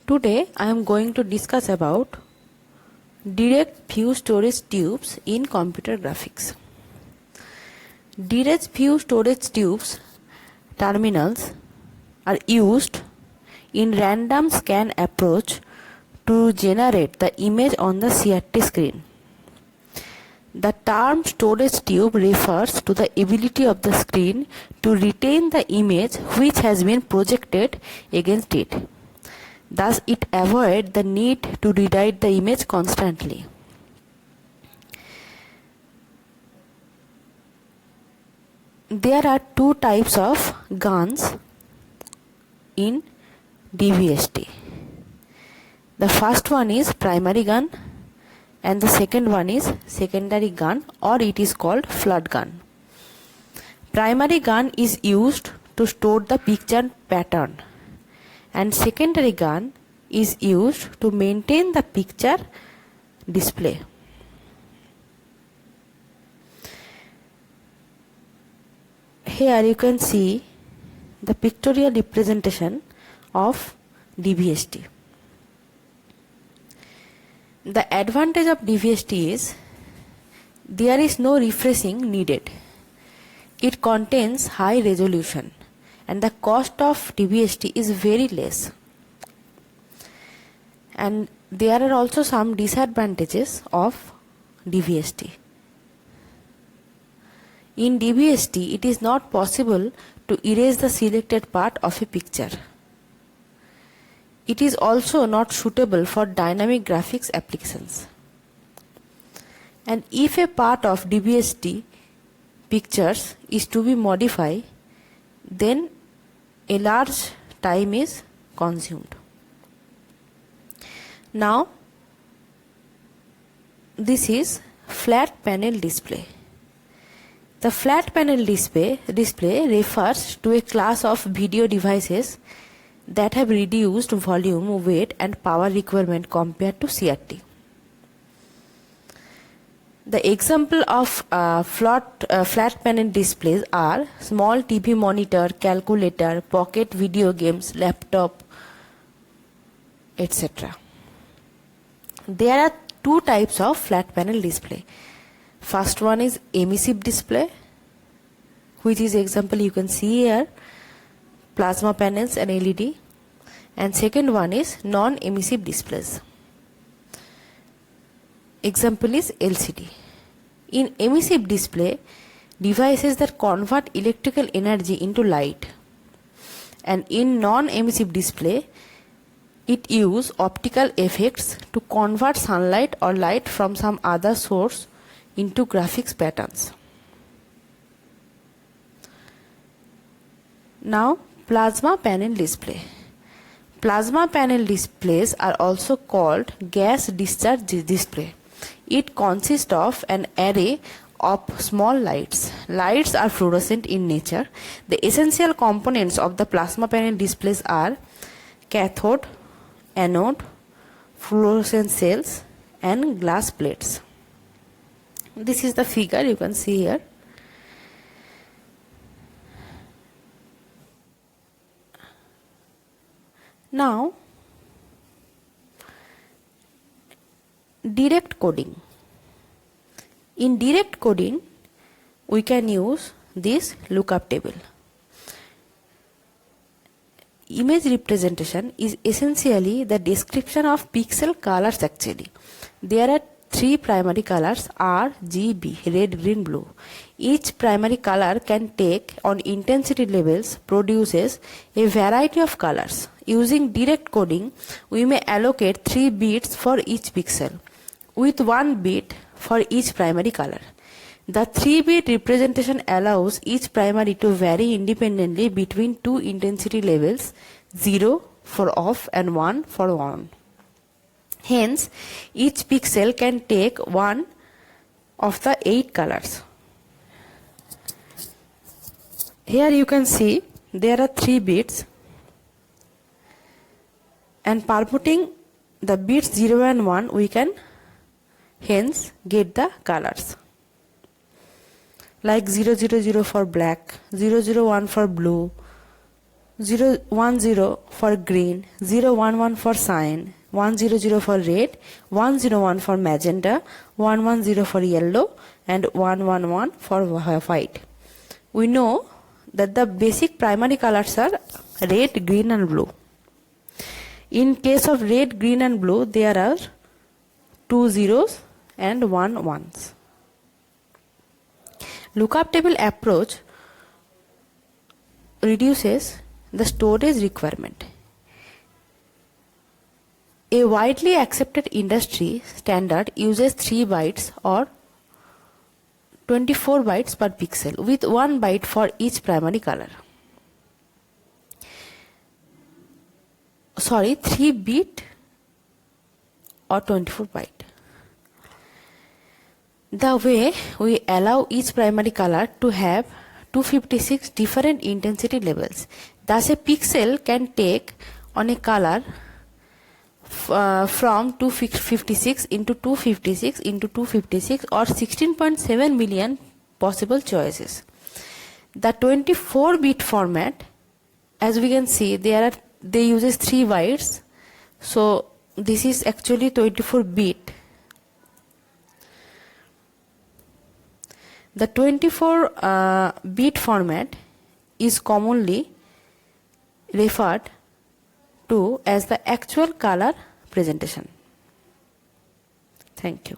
Today I am going to discuss about direct view storage tubes in computer graphics. Direct view storage tubes terminals are used in random scan approach to generate the image on the CRT screen. The term storage tube refers to the ability of the screen to retain the image which has been projected against it. Thus, it avoids the need to rewrite the image constantly. There are two types of guns in DVST. The first one is primary gun and the second one is secondary gun, or it is called flood gun. Primary gun is used to store the picture pattern, and secondary gun is used to maintain the picture display. Here you can see the pictorial representation of DVST. The advantage of DVST is there is no refreshing needed. It contains high resolution and the cost of DVST is very less. And there are also some disadvantages of DVST. In DVST, it is not possible to erase the selected part of a picture. It is also not suitable for dynamic graphics applications. And if a part of DVST pictures is to be modified, then a large time is consumed. Now, this is flat panel display. The flat panel display refers to a class of video devices that have reduced volume, weight and power requirement compared to CRT. The example of flat panel displays are small TV monitor, calculator, pocket video games, laptop, etc. There are two types of flat panel display. First one is emissive display, which is example you can see here, plasma panels and LED, and second one is non-emissive displays. Example is LCD. In emissive display, devices that convert electrical energy into light, and in non-emissive display, it uses optical effects to convert sunlight or light from some other source into graphics patterns. Now, plasma panel display. Plasma panel displays are also called gas discharge display. It consists of an array of small lights. Lights are fluorescent in nature. The essential components of the plasma panel displays are cathode, anode, fluorescent cells and glass plates. This is the figure you can see here. Now, direct coding. In direct coding, we can use this lookup table. Image representation is essentially the description of pixel colors actually. There are three primary colors R, G, B, red, green, blue. Each primary color can take on intensity levels produces a variety of colors. Using direct coding, we may allocate 3 bits for each pixel with 1 bit for each primary color. The 3-bit representation allows each primary to vary independently between two intensity levels, 0 for off and 1 for on. Hence, each pixel can take one of the 8 colors. Here you can see there are 3 bits, and permuting the bits 0 and 1 we can hence get the colors. Like 000 for black, 001 for blue, 010 for green, 011 for cyan, 100 for red, 101 for magenta, 110 for yellow, and 111 for white. We know that the basic primary colors are red, green, and blue. In case of red, green, and blue, there are 2 zeros and 1 ones. Lookup table approach reduces the storage requirement. A widely accepted industry standard uses 3 bytes or 24 bytes per pixel with 1 byte for each primary color. 3 bit or 24 byte. The way we allow each primary color to have 256 different intensity levels. Thus, a pixel can take on a color from 256 into 256 into 256 or 16.7 million possible choices. The 24-bit format, as we can see, they uses 3 bytes. So this is actually 24-bit. The 24-bit format is commonly referred to as the actual color presentation. Thank you.